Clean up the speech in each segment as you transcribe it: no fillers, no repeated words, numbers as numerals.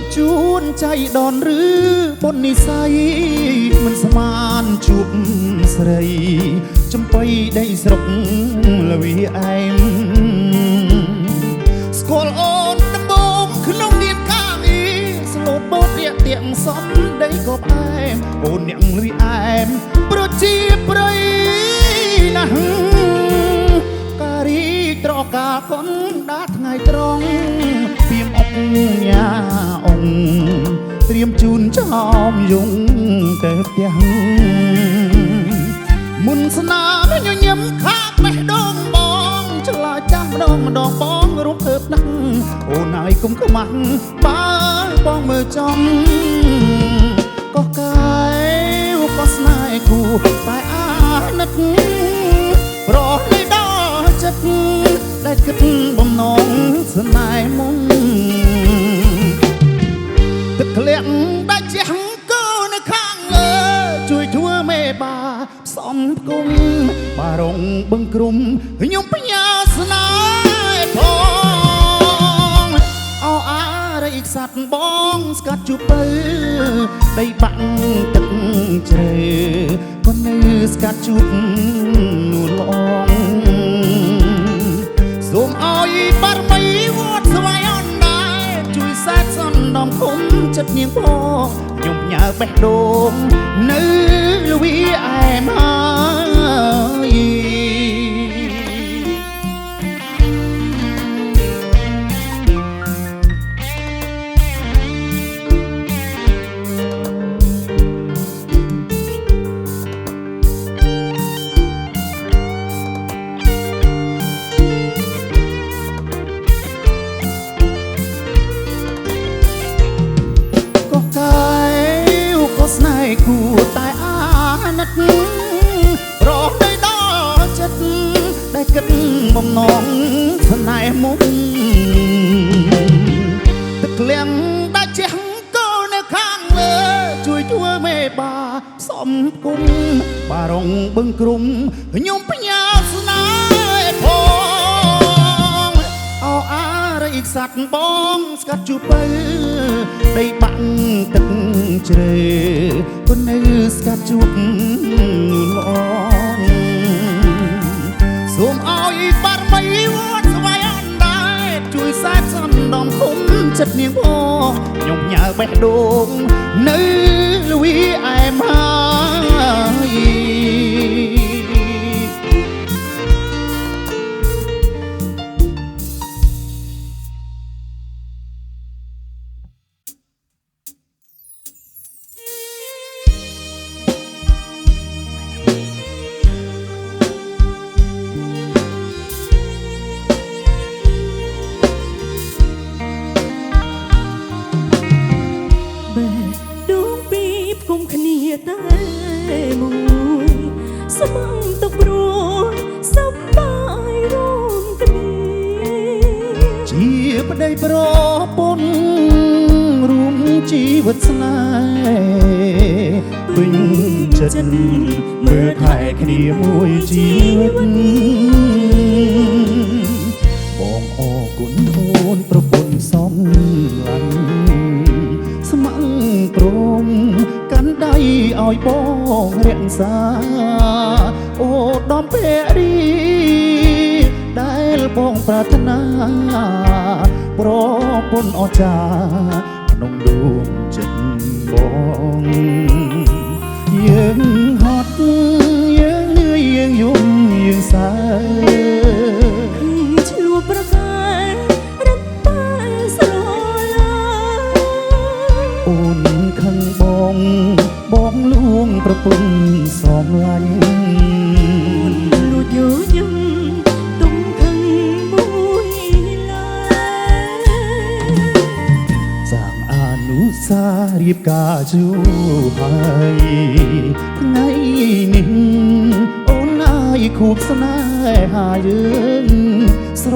បជួនใจដនឬបុណ្យនិស័យមិនស្មានជួបស្រីចំបៃដីស្រុកលវីអែមស្គាល់អូនដំបងក្នុងនាមកាងីស្លូតបោតរាក់ទៀងសំដីក៏ផ្អែមអូនអ្នកលវីអែមប្រជាប្រិយណាស់ការីត្រកាកុនដាថ្ងៃត្រង់ពីមអុកញ៉ាអង្គត្រៀមជូនចោមយងទៅផ្ទះមុនស្នាមញញឹមខាបបេះដូងបងឆ្លើយចាំម្ដងបងរូបធ្វើផ្ដាំអូនហើយគុំខ្មាស់បើបងមើលចំក៏កាយក៏ស្នេហ៍គូតែអាណិតប្រនេះដល់ចិត្តដែលគិតបំណងស្នេហ៍មុនទឹកធ្លាក់ដាច់ជះគោនៅខាងលើជួយធ្វើមេបាផ្សំគុំបារងបឹងគ្រុំខ្ញុំបញ្ញាស្នេហ៍ផងអោអារីខ្សាត់បងស្កាត់ជួបទៅដីបាក់ទឹកជ្រៅក៏នៅស្កាត់ជួបនួនល្អងសូមឲ្យបារមីវត្តស្វាយអនដែរជួយសែកសន្តំឃុំចិត្តនាងផងខ្ញុំញ៉ាបេះដូងនៅលវីអែមហើយស្នេហ៍គូតែអាណិតប្រដីដល់ចិត្តដែលគិតបំណងស្នេហ៍មុនទឹកលៀងដាច់ជះគោនៅខាងលើជួយធ្វើមេបាផ្សំគុំបារងបឹងគ្រុំខ្ញុំបញ្ញាស្នេហ៍ផងអោអារីខ្សាត់បងស្កាត់ជួបទៅដីបាក់ទឹកជ្រៅក៏នៅស្កាត់ជួបល្អសូមឲ្យបារមីវត្តស្វាយអនដែរជួយសែកសន្តំឃុំចិត្តនាងផងខ្ញុំញ៉ាបេះដូងនៅលវីអែមហើយតែមួយស្មឹងទុកព្រួយសប្បាយរួមគ្នាជាប្តីប្រពន្ធរួមជីវិតស្នេហ៍ពេញចិត្តមើលថែគ្នាមួយជីវិតបងអរគុណអូនប្រពន្ធសំឡាញ់ស្មឹងព្រមកាន់ដៃឲ្យបងរក្សាអូដំភរីដែលបងប្រាថ្នាប្រពន្ធអស្ចារ្យក្នុងដួងចិត្តបងយើងហត់យើងនឿយយើងយំយើងសើឆ្លោះប្រកែរត់តែស្រឡាញ់អូនខឹងបងលួងប្រពន្ធសំឡាញ់លួចយោយឹងទុំខឹងមួយឡើយសាងអនុសារៀបការជួហើយថ្ងៃនេះអូនហើយខួបស្នេហាយើងស្រ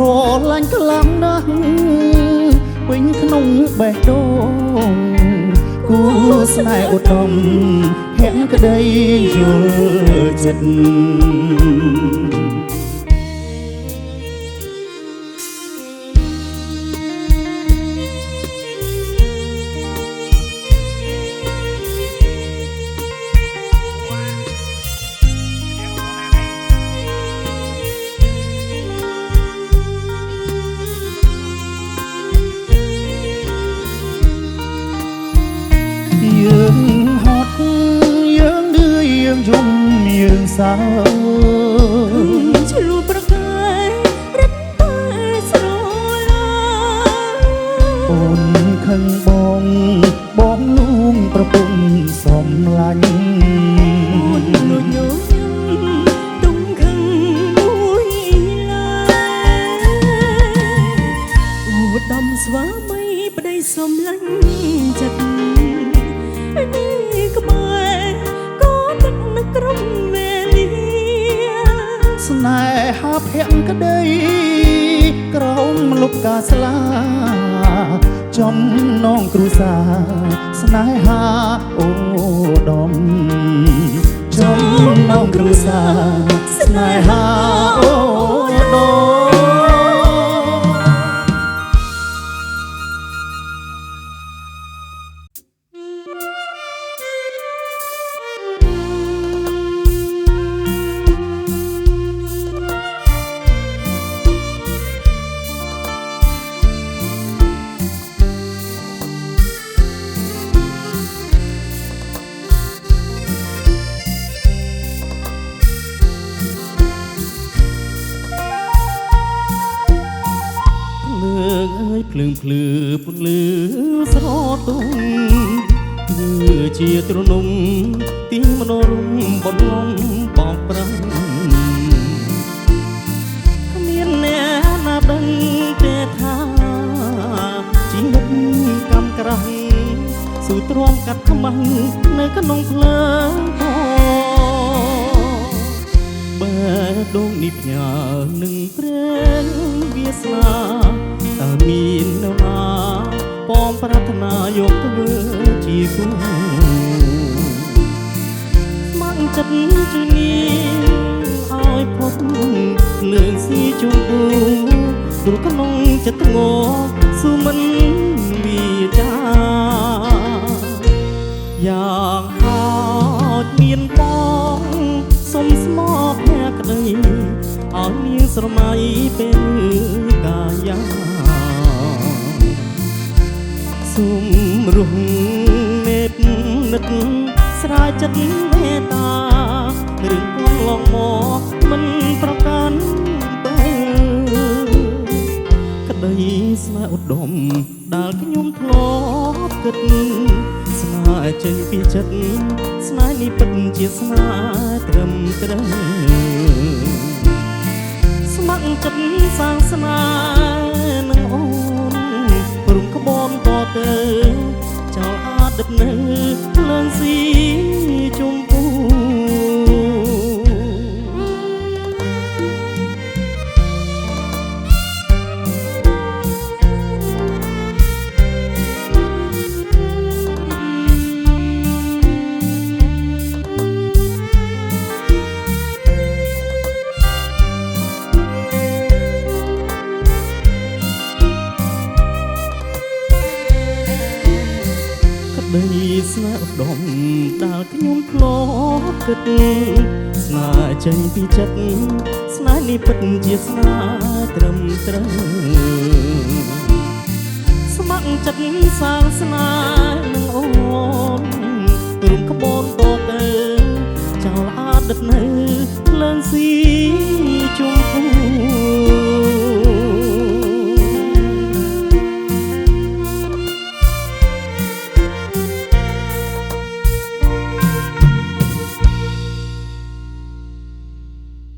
ឡាញ់ខ្លាំងណាស់ពេញក្នុងបេះដូងគូស្នេហ៍ឧត្តមហែងក្តីយល់ចិត្ត យើងសើឆ្លួប្រកាយរត់តែស្រឡាញ់អូនខឹងបងលួងប្រពន្ធសំឡាញ់អូនលួចញញឹមទុំខឹងមួយឡើយអូដំស្វាមីប្តីសំឡាញ់ចិត្តនេះក្បែរក៏នឹកនឹកក្រុមវេលាស្នេហាភក្តីក្រោមលុបកាស្លាចំណងគ្រួសារស្នេហាអូដំចំណងគ្រួសារស្នេហាអូដំភ្លើងភ្លឺពន្លឺស្រទុំគឺជាទ្រនំទីមនោរម្យបនលំបងប្រាំគ្មានអ្នកណាដឹងទេថាជីវិតកម្មក្រៃស៊ូទ្រាំកាត់ខ្មាំងនៅក្នុងភ្លើងបើដងនេះផ្ញើនឹងព្រេងវាស្នាតើមាននៅណាបងប្រាថ្នាយកធ្វើជាគូមកចិត្តជួយនាងឲ្យផុតលើងស៊ីជុំគូព្រោះក្នុងចិត្តងស៊ូមិនវាចាយ៉ាងហោចមានបងសុំស្មោកแค่ក្តីឲ្យនាងស្រមៃពេលកាយាសុំរស់មេតនឹកស្រាយចិត្តមេត្តារឿងគន់ឡងមកមិនប្រកាន់បើក្តីស្នេហ៍ឧត្តមដែលខ្ញុំធ្លាប់គិតស្នេហ៍ចេញពីចិត្តស្នេហ៍នេះពិតជាស្នេហ៍ត្រឹមត្រូវស្ម័គ្រចិត្តសាងស្នេហ៍នឹងអូនព្រមក្បូនក៏ទៅចោលអតីតនៅលើងស៊ីជុំពូដីស្នេហ៍ឧត្តមដែលខ្ញុំធ្លាប់គិតស្នេហ៍ចេញពីចិត្តស្នេហ៍នេះពិតជាស្នេហ៍ត្រឹមត្រូវស្ម័គ្រចិត្តសាងស្នេហ៍នឹងអូនរួមក្បូនតទៅចោលអតីតនៅលើងស៊ីជុំពូ